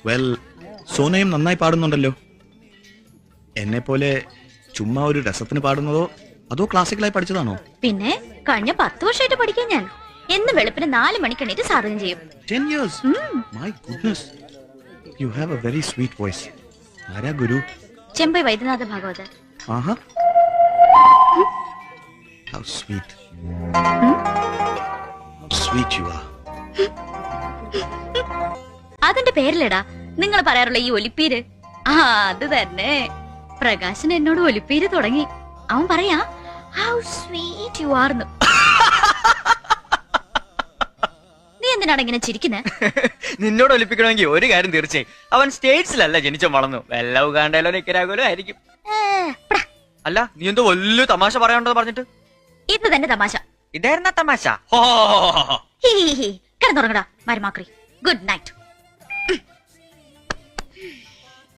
Well, സോനയും നന്നായി പാടുന്നുണ്ടല്ലോ. എന്നെ പോലെ ചുമ്മാ ഒരു രസത്തിന് പാടുന്നതോ അതോ ക്ലാസിക്കലായി പഠിച്ചതാണോ? പിന്നെ കഴിഞ്ഞ 10 വർഷമായിട്ട് പഠിക്കാൻ ഞാൻ എന്ന് വെളുപ്പിന് 4 മണിക്ക് എണീറ്റ് സാധനം ചെയ്യും. 10 years? My goodness. You have a very sweet voice. ആരാ ഗുരു? ചെമ്പൈ വൈദ്യനാഥ ഭാഗവതർ. ആഹാ. How sweet. Sweet you are. അതിന്റെ പേരിലടാ നിങ്ങൾ പറയാറുള്ള ഈ ഒലിപ്പീര്. ആ അത് തന്നെ. പ്രകാശൻ എന്നോട് ഒലിപ്പീര് തുടങ്ങി. അവൻ പറയാ ഹൗ സ്വീറ്റ് യു ആർ. നീ എന്തിനാണ് ഇങ്ങനെ ചിരിക്കുന്നേ? നിന്നോട് ഒലിപ്പിക്കണമെങ്കിൽ ഒരു കാര്യം തീർച്ചയായും, അവൻ സ്റ്റേറ്റ്സിലല്ല ജനിച്ചു വളർന്നു, വല്ല ഉഗാണ്ടയിലോ നിക്കരാഗോലോ ആയിരിക്കും. അല്ല, നീ എന്തോ വലിയ തമാശ പറയാനുണ്ടോ പറഞ്ഞിട്ട്? ഇത് തന്നെ തമാശ. ഇതായിരുന്ന തമാശ. കിടന്നുറങ്ങടാ മരുമാക്രി. Good night.